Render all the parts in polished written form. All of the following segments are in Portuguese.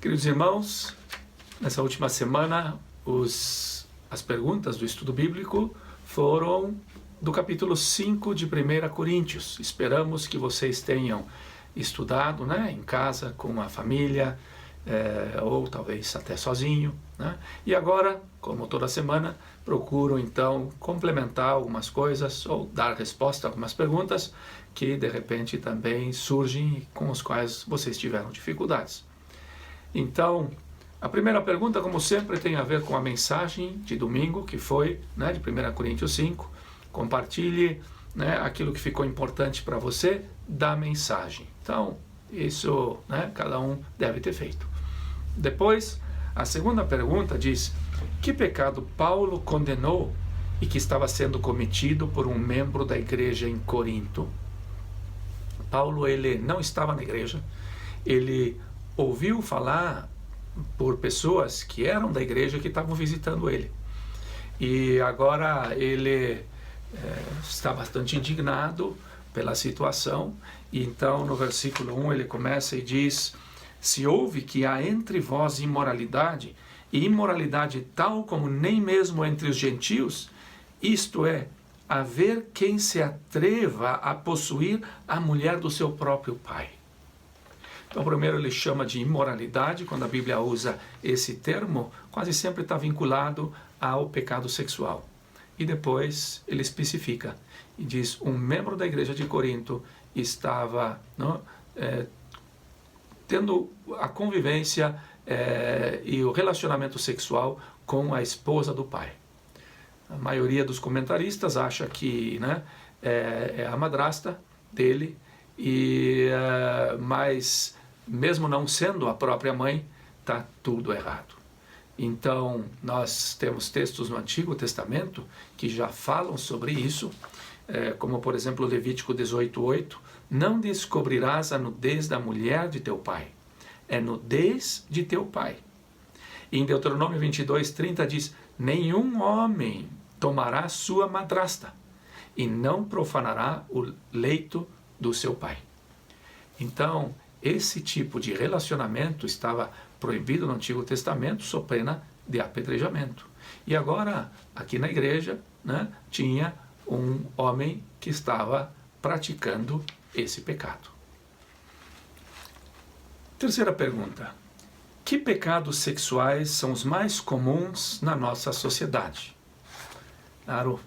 Queridos irmãos, nessa última semana, as perguntas do estudo bíblico foram do capítulo 5 de 1 Coríntios. Esperamos que vocês tenham estudado, em casa, com a família, ou talvez até sozinho. E agora, como toda semana, procuro então complementar algumas coisas ou dar resposta a algumas perguntas que de repente também surgem e com as quais vocês tiveram dificuldades. Então, a primeira pergunta, como sempre, tem a ver com a mensagem de domingo, que foi de 1 Coríntios 5. Compartilhe aquilo que ficou importante para você da mensagem. Então, isso cada um deve ter feito. Depois, a segunda pergunta diz: que pecado Paulo condenou e que estava sendo cometido por um membro da igreja em Corinto? Paulo, ele não estava na igreja, ele ouviu falar por pessoas que eram da igreja que estavam visitando ele. E agora ele está bastante indignado pela situação. E então no versículo 1 ele começa e diz: se ouve que há entre vós imoralidade, e imoralidade tal como nem mesmo entre os gentios, isto é, haver quem se atreva a possuir a mulher do seu próprio pai. Então, primeiro ele chama de imoralidade. Quando a Bíblia usa esse termo, quase sempre está vinculado ao pecado sexual. E depois ele especifica e diz: um membro da igreja de Corinto estava tendo a convivência e o relacionamento sexual com a esposa do pai. A maioria dos comentaristas acha que é a madrasta dele, mas mesmo não sendo a própria mãe, está tudo errado. Então, nós temos textos no Antigo Testamento que já falam sobre isso, como por exemplo Levítico 18:8, não descobrirás a nudez da mulher de teu pai, é nudez de teu pai. E em Deuteronômio 22:30 diz: nenhum homem tomará sua madrasta e não profanará o leito do seu pai. Então, esse tipo de relacionamento estava proibido no Antigo Testamento, sob pena de apedrejamento. E agora, aqui na igreja, tinha um homem que estava praticando esse pecado. Terceira pergunta: que pecados sexuais são os mais comuns na nossa sociedade? Claro,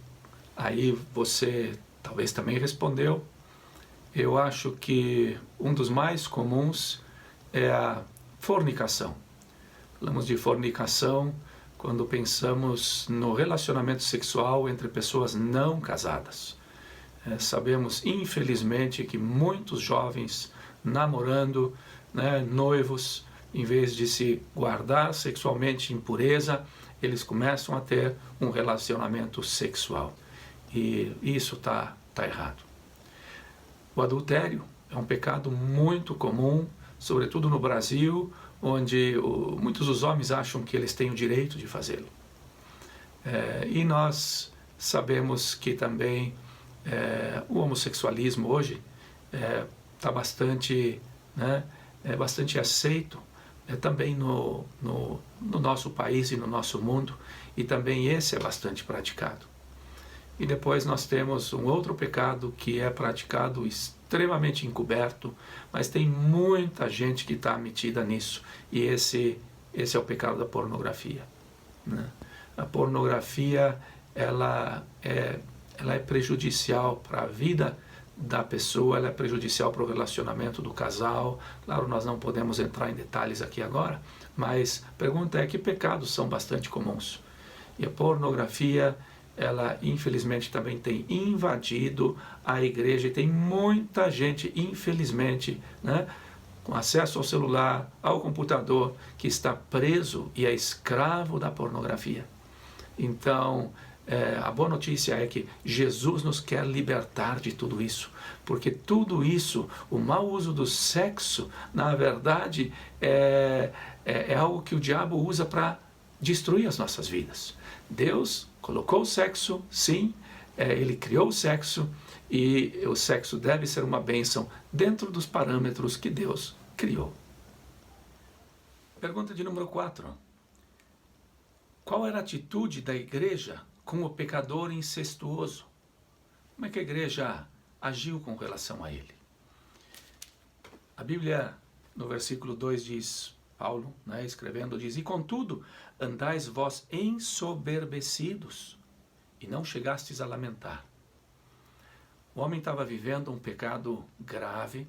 aí você talvez também respondeu. Eu acho que um dos mais comuns é a fornicação. Falamos de fornicação quando pensamos no relacionamento sexual entre pessoas não casadas. Sabemos, infelizmente, que muitos jovens namorando, noivos, em vez de se guardar sexualmente em pureza, eles começam a ter um relacionamento sexual. E isso está errado. O adultério é um pecado muito comum, sobretudo no Brasil, onde muitos dos homens acham que eles têm o direito de fazê-lo. E nós sabemos que também o homossexualismo hoje está bastante aceito também no nosso país e no nosso mundo, e também esse é bastante praticado. E depois nós temos um outro pecado que é praticado extremamente encoberto, mas tem muita gente que está metida nisso, e esse é o pecado da pornografia. A pornografia ela é prejudicial para a vida da pessoa, ela é prejudicial para o relacionamento do casal. Claro, nós não podemos entrar em detalhes aqui agora, mas a pergunta é: que pecados são bastante comuns? E a pornografia, ela infelizmente também tem invadido a igreja, e tem muita gente, infelizmente, com acesso ao celular, ao computador, que está preso e é escravo da pornografia. Então, a boa notícia é que Jesus nos quer libertar de tudo isso, porque tudo isso, o mau uso do sexo, na verdade, é algo que o diabo usa para destruir as nossas vidas. Deus colocou o sexo, sim, ele criou o sexo, e o sexo deve ser uma bênção dentro dos parâmetros que Deus criou. Pergunta de número 4. Qual era a atitude da igreja com o pecador incestuoso? Como é que a igreja agiu com relação a ele? A Bíblia, no versículo 2 diz, Paulo, escrevendo, diz: E contudo, andais vós ensoberbecidos, e não chegastes a lamentar. O homem estava vivendo um pecado grave,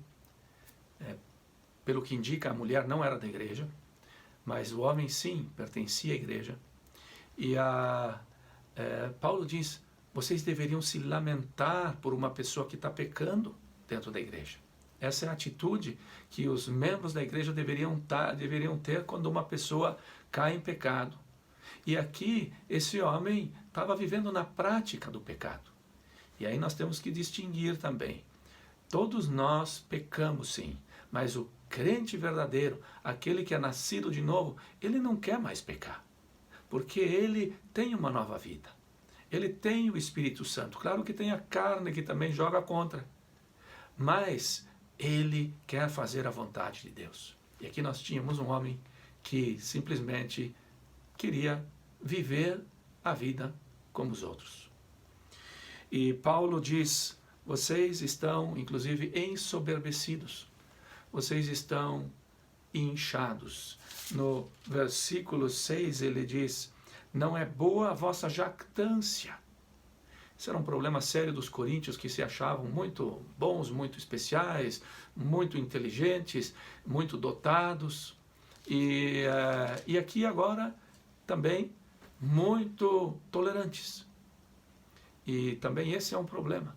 pelo que indica, a mulher não era da igreja, mas o homem sim pertencia à igreja. E Paulo diz, vocês deveriam se lamentar por uma pessoa que está pecando dentro da igreja. Essa é a atitude que os membros da igreja deveriam ter quando uma pessoa cai em pecado. E aqui, esse homem estava vivendo na prática do pecado. E aí nós temos que distinguir também. Todos nós pecamos sim, mas o crente verdadeiro, aquele que é nascido de novo, ele não quer mais pecar. Porque ele tem uma nova vida. Ele tem o Espírito Santo. Claro que tem a carne que também joga contra. Mas ele quer fazer a vontade de Deus. E aqui nós tínhamos um homem que simplesmente queria viver a vida como os outros. E Paulo diz, vocês estão, inclusive, ensoberbecidos. Vocês estão inchados. No versículo 6 ele diz, não é boa a vossa jactância. Isso era um problema sério dos coríntios, que se achavam muito bons, muito especiais, muito inteligentes, muito dotados. E aqui agora também muito tolerantes. E também esse é um problema.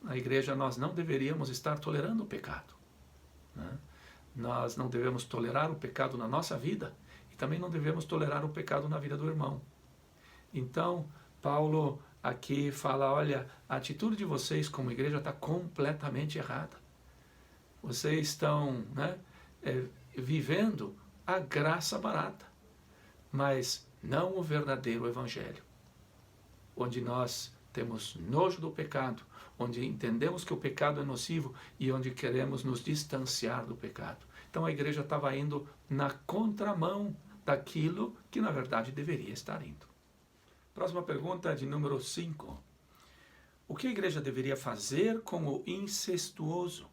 Na igreja nós não deveríamos estar tolerando o pecado. Nós não devemos tolerar o pecado na nossa vida e também não devemos tolerar o pecado na vida do irmão. Então, Paulo aqui fala, olha, a atitude de vocês como igreja está completamente errada. Vocês estão vivendo a graça barata, mas não o verdadeiro evangelho, onde nós temos nojo do pecado, onde entendemos que o pecado é nocivo e onde queremos nos distanciar do pecado. Então a igreja estava indo na contramão daquilo que na verdade deveria estar indo. Próxima pergunta de número 5. O que a igreja deveria fazer com o incestuoso?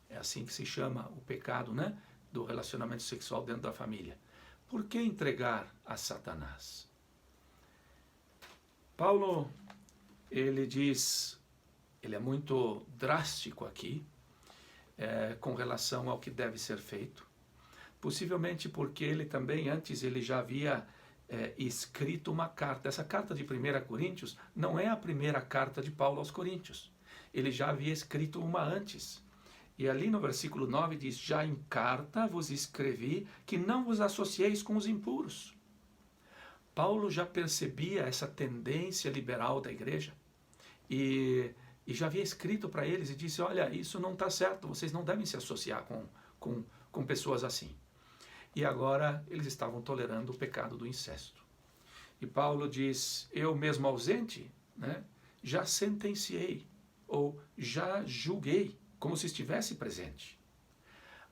É assim que se chama o pecado, do relacionamento sexual dentro da família. Por que entregar a Satanás? Paulo, ele diz, ele é muito drástico aqui, com relação ao que deve ser feito. Possivelmente porque ele também, antes, ele já havia escrito uma carta. Essa carta de 1 Coríntios não é a primeira carta de Paulo aos Coríntios. Ele já havia escrito uma antes. E ali no versículo 9 diz, já em carta vos escrevi que não vos associeis com os impuros. Paulo já percebia essa tendência liberal da igreja e já havia escrito para eles e disse, olha, isso não está certo, vocês não devem se associar com pessoas assim. E agora eles estavam tolerando o pecado do incesto. E Paulo diz, eu mesmo ausente, já sentenciei, ou já julguei, como se estivesse presente.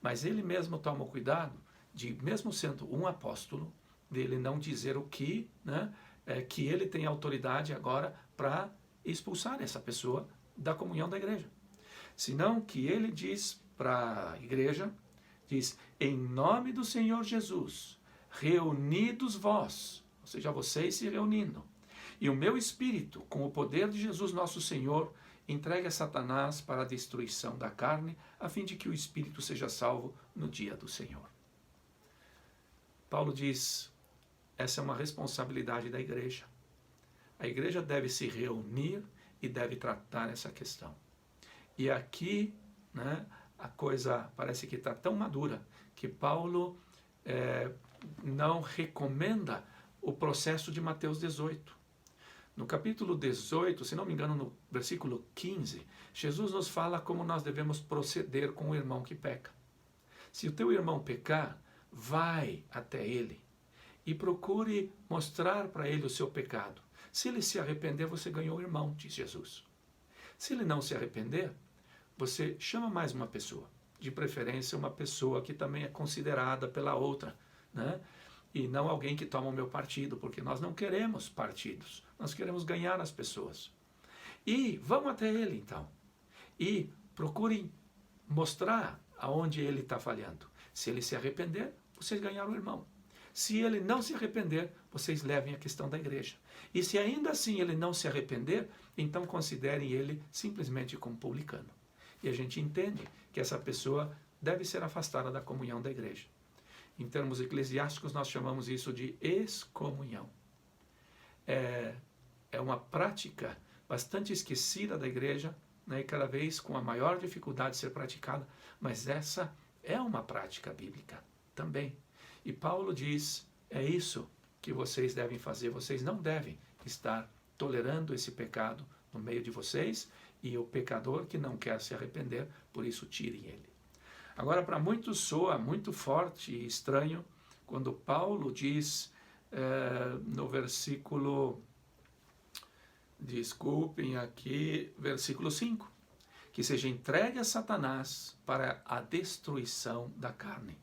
Mas ele mesmo toma o cuidado de, mesmo sendo um apóstolo, dele não dizer o que, que ele tem autoridade agora para expulsar essa pessoa da comunhão da igreja. Senão que ele diz para a igreja, diz, em nome do Senhor Jesus, reunidos vós, ou seja, vocês se reunindo, e o meu espírito, com o poder de Jesus nosso Senhor, entregue a Satanás para a destruição da carne, a fim de que o espírito seja salvo no dia do Senhor. Paulo diz, essa é uma responsabilidade da igreja. A igreja deve se reunir e deve tratar essa questão. E aqui, a coisa parece que está tão madura que Paulo não recomenda o processo de Mateus 18. No capítulo 18, se não me engano, no versículo 15, Jesus nos fala como nós devemos proceder com o irmão que peca. Se o teu irmão pecar, vai até ele e procure mostrar para ele o seu pecado. Se ele se arrepender, você ganhou o irmão, diz Jesus. Se ele não se arrepender, você chama mais uma pessoa, de preferência uma pessoa que também é considerada pela outra, né? E não alguém que toma o meu partido, porque nós não queremos partidos, nós queremos ganhar as pessoas. E vão até ele então, e procurem mostrar aonde ele está falhando. Se ele se arrepender, vocês ganharam o irmão. Se ele não se arrepender, vocês levem a questão da igreja. E se ainda assim ele não se arrepender, então considerem ele simplesmente como publicano. E a gente entende que essa pessoa deve ser afastada da comunhão da igreja. Em termos eclesiásticos, nós chamamos isso de excomunhão. É uma prática bastante esquecida da igreja, né, e cada vez com a maior dificuldade de ser praticada, mas essa é uma prática bíblica também. E Paulo diz, é isso que vocês devem fazer, vocês não devem estar tolerando esse pecado no meio de vocês, e o pecador que não quer se arrepender, por isso tirem ele. Agora, para muitos soa muito forte e estranho quando Paulo diz no versículo, versículo 5, que seja entregue a Satanás para a destruição da carne,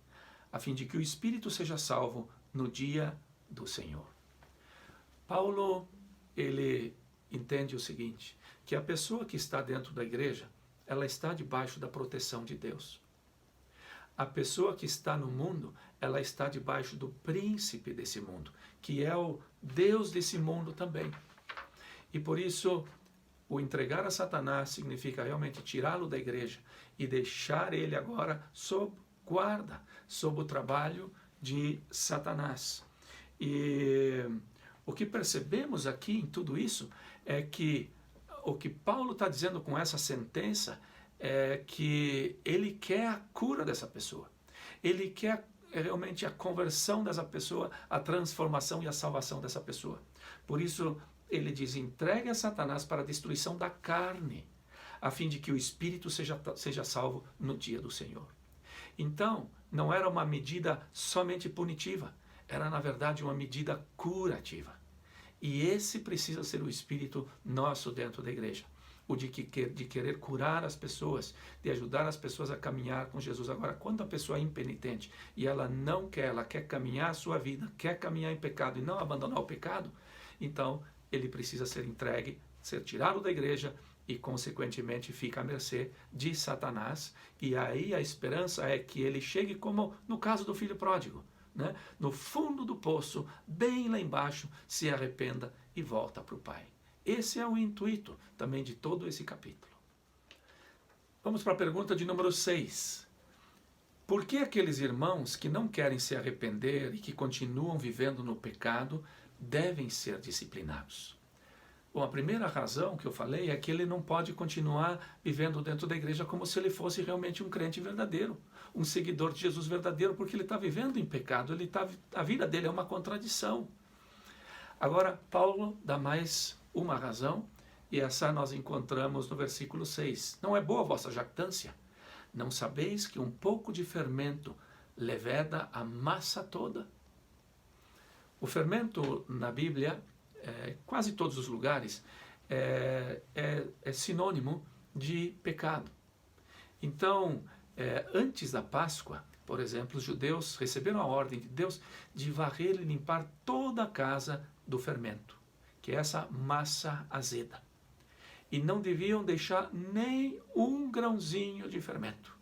a fim de que o espírito seja salvo no dia do Senhor. Paulo, ele entende o seguinte, que a pessoa que está dentro da igreja, ela está debaixo da proteção de Deus. A pessoa que está no mundo, ela está debaixo do príncipe desse mundo, que é o Deus desse mundo também. E por isso, o entregar a Satanás significa realmente tirá-lo da igreja e deixar ele agora sob guarda, sob o trabalho de Satanás. E o que percebemos aqui em tudo isso é que o que Paulo está dizendo com essa sentença é que ele quer a cura dessa pessoa. Ele quer realmente a conversão dessa pessoa, a transformação e a salvação dessa pessoa. Por isso, ele diz, entregue a Satanás para a destruição da carne, a fim de que o espírito seja salvo no dia do Senhor. Então, não era uma medida somente punitiva, era na verdade uma medida curativa. E esse precisa ser o espírito nosso dentro da igreja. O de querer curar as pessoas, de ajudar as pessoas a caminhar com Jesus. Agora, quando a pessoa é impenitente e ela não quer, ela quer caminhar a sua vida, quer caminhar em pecado e não abandonar o pecado, então ele precisa ser entregue, ser tirado da igreja e, consequentemente, fica à mercê de Satanás. E aí a esperança é que ele chegue como no caso do filho pródigo, né? No fundo do poço, bem lá embaixo, se arrependa e volta para o Pai. Esse é o intuito também de todo esse capítulo. Vamos para a pergunta de número 6. Por que aqueles irmãos que não querem se arrepender e que continuam vivendo no pecado devem ser disciplinados? Bom, a primeira razão que eu falei é que ele não pode continuar vivendo dentro da igreja como se ele fosse realmente um crente verdadeiro, um seguidor de Jesus verdadeiro, porque ele está vivendo em pecado, a vida dele é uma contradição. Agora, Paulo dá mais uma razão, e essa nós encontramos no versículo 6. Não é boa a vossa jactância? Não sabeis que um pouco de fermento leveda a massa toda? O fermento na Bíblia, quase todos os lugares, é sinônimo de pecado. Então, antes da Páscoa, por exemplo, os judeus receberam a ordem de Deus de varrer e limpar toda a casa do fermento, que é essa massa azeda. E não deviam deixar nem um grãozinho de fermento.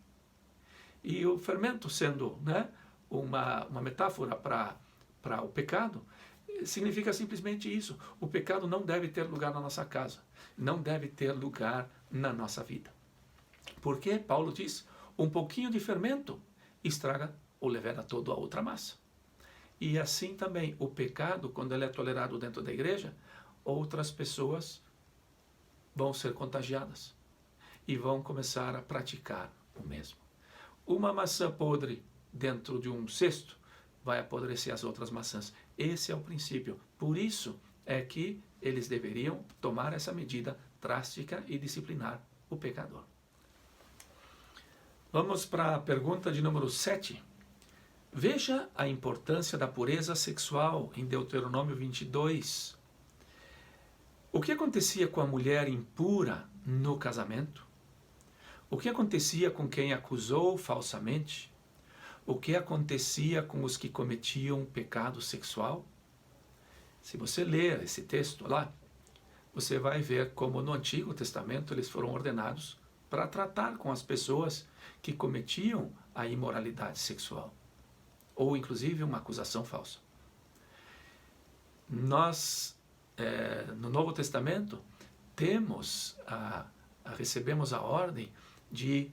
E o fermento sendo, né, uma metáfora para o pecado, significa simplesmente isso. O pecado não deve ter lugar na nossa casa, não deve ter lugar na nossa vida. Porque Paulo diz, um pouquinho de fermento estraga ou leveda toda a outra massa. E assim também o pecado, quando ele é tolerado dentro da igreja, outras pessoas vão ser contagiadas e vão começar a praticar o mesmo. Uma maçã podre dentro de um cesto vai apodrecer as outras maçãs. Esse é o princípio. Por isso é que eles deveriam tomar essa medida drástica e disciplinar o pecador. Vamos para a pergunta de número 7. Veja a importância da pureza sexual em Deuteronômio 22. O que acontecia com a mulher impura no casamento? O que acontecia com quem acusou falsamente? o que acontecia com os que cometiam pecado sexual? Se você ler esse texto lá, você vai ver como no Antigo Testamento eles foram ordenados para tratar com as pessoas que cometiam a imoralidade sexual, ou inclusive uma acusação falsa. Nós, no Novo Testamento, recebemos a ordem de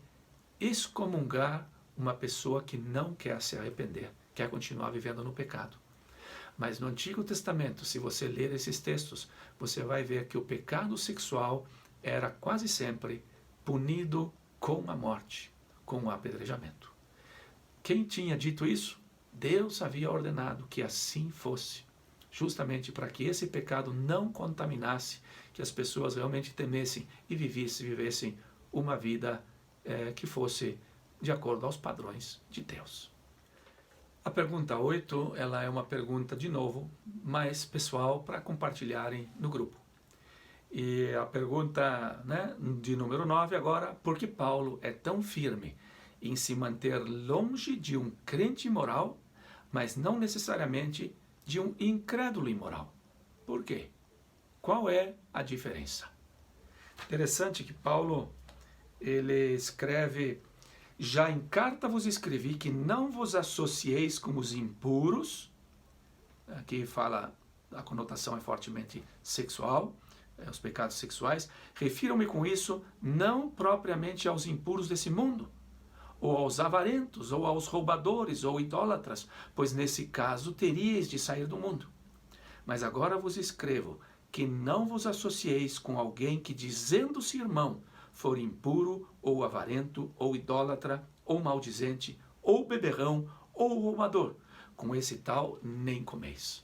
excomungar uma pessoa que não quer se arrepender, quer continuar vivendo no pecado. Mas no Antigo Testamento, se você ler esses textos, você vai ver que o pecado sexual era quase sempre punido com a morte, com o apedrejamento. Quem tinha dito isso? Deus havia ordenado que assim fosse, justamente para que esse pecado não contaminasse, que as pessoas realmente temessem e vivessem uma vida que fosse de acordo aos padrões de Deus. A pergunta 8, ela é uma pergunta, de novo, mais pessoal para compartilharem no grupo. E a pergunta, de número 9 agora, por que Paulo é tão firme em se manter longe de um crente imoral, mas não necessariamente de um incrédulo imoral? Por quê? Qual é a diferença? Interessante que Paulo, ele escreve: já em carta vos escrevi que não vos associeis com os impuros. Aqui fala, a conotação é fortemente sexual, os pecados sexuais. Refiro-me com isso não propriamente aos impuros desse mundo, ou aos avarentos, ou aos roubadores, ou idólatras, pois nesse caso teríeis de sair do mundo. Mas agora vos escrevo que não vos associeis com alguém que, dizendo-se irmão, for impuro, ou avarento, ou idólatra, ou maldizente, ou beberrão, ou roubador. Com esse tal nem comeis.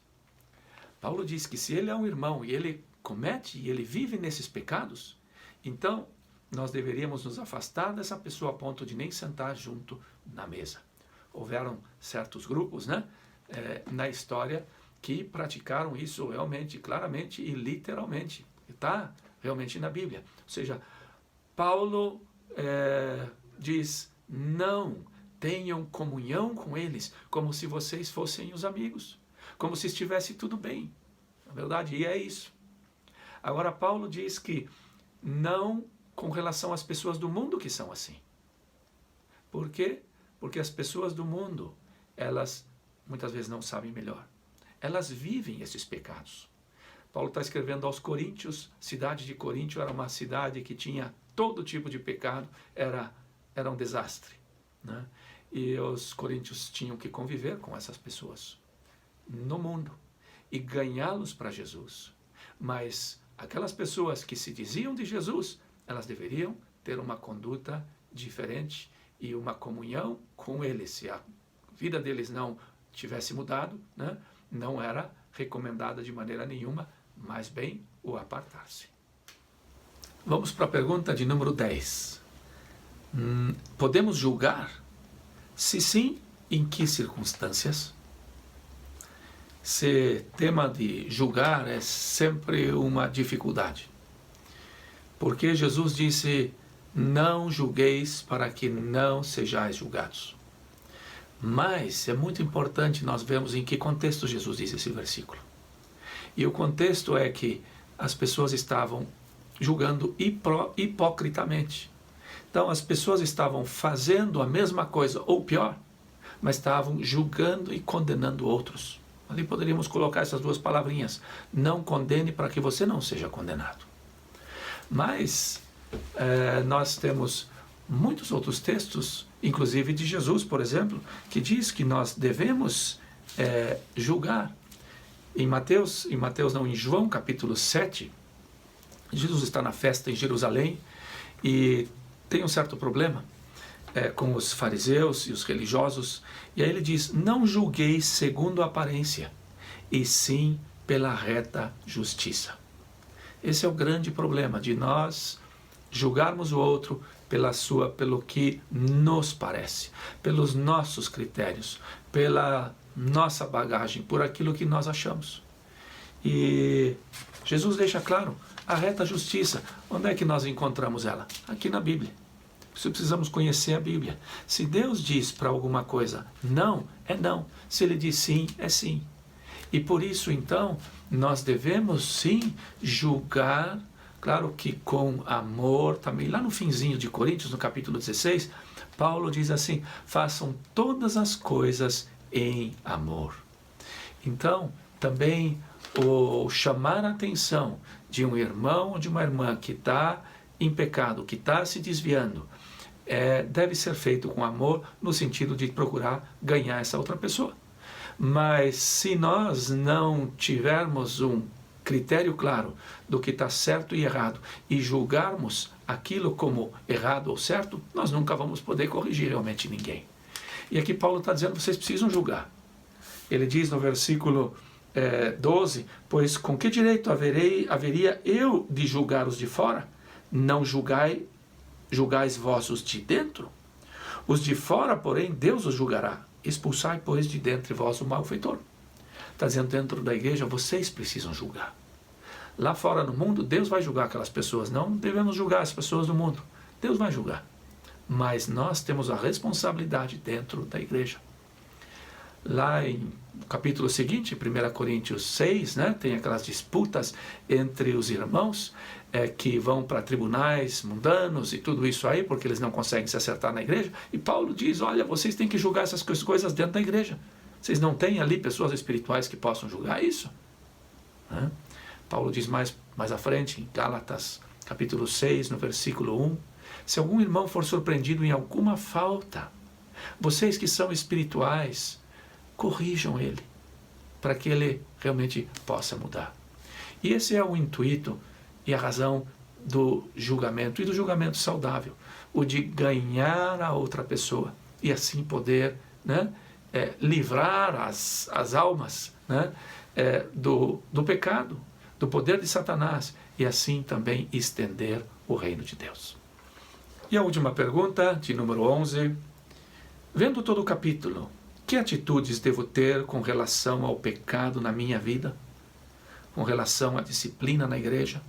Paulo diz que se ele é um irmão e ele comete e ele vive nesses pecados, então nós deveríamos nos afastar dessa pessoa a ponto de nem sentar junto na mesa. Houveram certos grupos, na história que praticaram isso realmente, claramente e literalmente. Está realmente na Bíblia. Ou seja, Paulo diz: não tenham comunhão com eles como se vocês fossem os amigos, como se estivesse tudo bem. Na verdade, e é isso. Agora, Paulo diz que não com relação às pessoas do mundo que são assim. Por quê? Porque as pessoas do mundo, elas muitas vezes não sabem melhor. Elas vivem esses pecados. Paulo está escrevendo aos Coríntios. A cidade de Coríntio era uma cidade que tinha todo tipo de pecado, era um desastre, E os coríntios tinham que conviver com essas pessoas no mundo e ganhá-los para Jesus. Mas aquelas pessoas que se diziam de Jesus, elas deveriam ter uma conduta diferente e uma comunhão com Ele. Se a vida deles não tivesse mudado, não era recomendada de maneira nenhuma, mas bem o apartar-se. Vamos para a pergunta de número 10. Podemos julgar? Se sim, em que circunstâncias? Esse tema de julgar é sempre uma dificuldade. Porque Jesus disse: não julgueis para que não sejais julgados. Mas é muito importante nós vermos em que contexto Jesus diz esse versículo. E o contexto é que as pessoas estavam julgando hipocritamente. Então as pessoas estavam fazendo a mesma coisa, ou pior, mas estavam julgando e condenando outros. Ali poderíamos colocar essas duas palavrinhas: não condene para que você não seja condenado. Mas nós temos muitos outros textos, inclusive de Jesus, por exemplo, que diz que nós devemos julgar. Em João capítulo 7, Jesus está na festa em Jerusalém e tem um certo problema com os fariseus e os religiosos. E aí ele diz: não julgueis segundo a aparência, e sim pela reta justiça. Esse é o grande problema de nós julgarmos o outro pelo que nos parece, pelos nossos critérios, pela nossa bagagem, por aquilo que nós achamos. E Jesus deixa claro a reta justiça. Onde é que nós encontramos ela? Aqui na Bíblia. Por isso precisamos conhecer a Bíblia. Se Deus diz para alguma coisa não, é não. Se Ele diz sim, é sim. E por isso, então, nós devemos sim julgar, claro que com amor também. Lá no finzinho de Coríntios, no capítulo 16, Paulo diz assim: façam todas as coisas em amor. Então, também o chamar a atenção de um irmão ou de uma irmã que está em pecado, que está se desviando, deve ser feito com amor, no sentido de procurar ganhar essa outra pessoa. Mas se nós não tivermos um critério claro do que está certo e errado e julgarmos aquilo como errado ou certo, nós nunca vamos poder corrigir realmente ninguém. E aqui Paulo está dizendo: vocês precisam julgar. Ele diz no versículo 12: pois com que direito haveria eu de julgar os de fora? Não julgais vós os de dentro? Os de fora, porém, Deus os julgará. Expulsai, pois, de dentro vós o malfeitor. Está dizendo, dentro da igreja, vocês precisam julgar. Lá fora no mundo, Deus vai julgar aquelas pessoas. Não devemos julgar as pessoas do mundo. Deus vai julgar. Mas nós temos a responsabilidade dentro da igreja. Lá no capítulo seguinte, 1 Coríntios 6, tem aquelas disputas entre os irmãos que vão para tribunais mundanos e tudo isso aí, porque eles não conseguem se acertar na igreja. E Paulo diz: olha, vocês têm que julgar essas coisas dentro da igreja. Vocês não têm ali pessoas espirituais que possam julgar isso? Paulo diz mais à frente, em Gálatas, capítulo 6, no versículo 1, se algum irmão for surpreendido em alguma falta, vocês que são espirituais, corrijam ele, para que ele realmente possa mudar. E esse é o intuito e a razão do julgamento, e do julgamento saudável, o de ganhar a outra pessoa, e assim poder livrar as almas do pecado, do poder de Satanás, e assim também estender o reino de Deus. E a última pergunta, de número 11, vendo todo o capítulo, que atitudes devo ter com relação ao pecado na minha vida? Com relação à disciplina na igreja?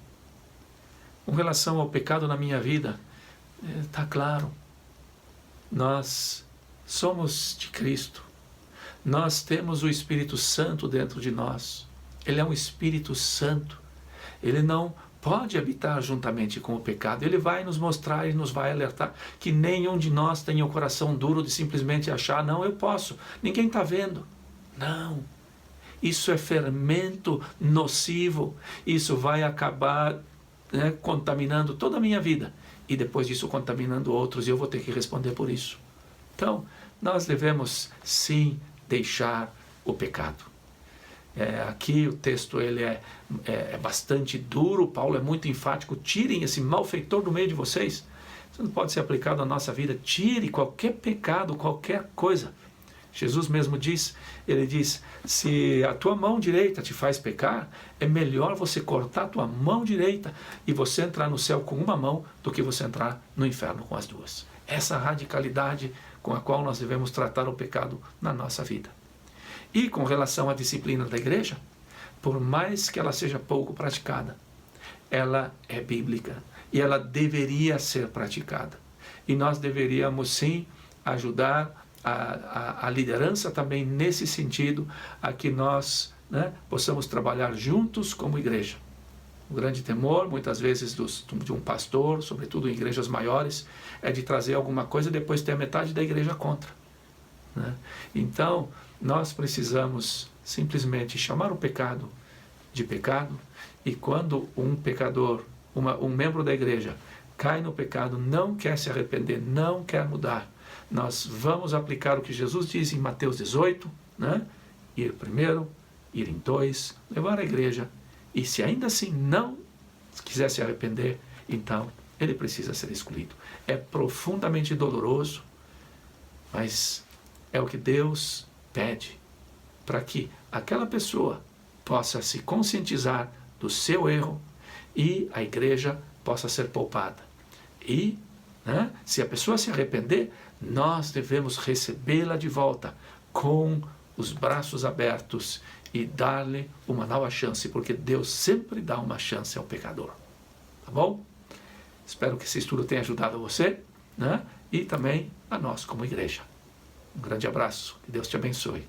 Com relação ao pecado na minha vida? Está claro. Nós somos de Cristo. Nós temos o Espírito Santo dentro de nós. Ele é um Espírito Santo. Ele não pode habitar juntamente com o pecado. Ele vai nos mostrar e nos vai alertar que nenhum de nós tenha o coração duro de simplesmente achar: não, eu posso, ninguém está vendo. Não, isso é fermento nocivo, isso vai acabar contaminando toda a minha vida, e depois disso contaminando outros, e eu vou ter que responder por isso. Então, nós devemos sim deixar o pecado. Aqui o texto ele é bastante duro. Paulo é muito enfático: tirem esse malfeitor do meio de vocês. Isso não pode ser aplicado à nossa vida. Tire qualquer pecado, qualquer coisa. Jesus mesmo diz, ele diz: se a tua mão direita te faz pecar, é melhor você cortar a tua mão direita e você entrar no céu com uma mão do que você entrar no inferno com as duas. Essa radicalidade com a qual nós devemos tratar o pecado na nossa vida. E com relação à disciplina da igreja, por mais que ela seja pouco praticada, ela é bíblica e ela deveria ser praticada. E nós deveríamos sim ajudar a liderança também nesse sentido, a que nós possamos trabalhar juntos como igreja. O grande temor, muitas vezes, de um pastor, sobretudo em igrejas maiores, é de trazer alguma coisa e depois ter a metade da igreja contra. Então, nós precisamos simplesmente chamar o pecado de pecado, e quando um pecador, um membro da igreja, cai no pecado, não quer se arrepender, não quer mudar, nós vamos aplicar o que Jesus diz em Mateus 18, ir primeiro, ir em dois, levar a igreja, e se ainda assim não quiser se arrepender, então ele precisa ser excluído. É profundamente doloroso, mas é o que Deus pede, para que aquela pessoa possa se conscientizar do seu erro e a igreja possa ser poupada. E, se a pessoa se arrepender, nós devemos recebê-la de volta com os braços abertos e dar-lhe uma nova chance, porque Deus sempre dá uma chance ao pecador. Tá bom? Espero que esse estudo tenha ajudado você. né? E também a nós como igreja. Um grande abraço, que Deus te abençoe.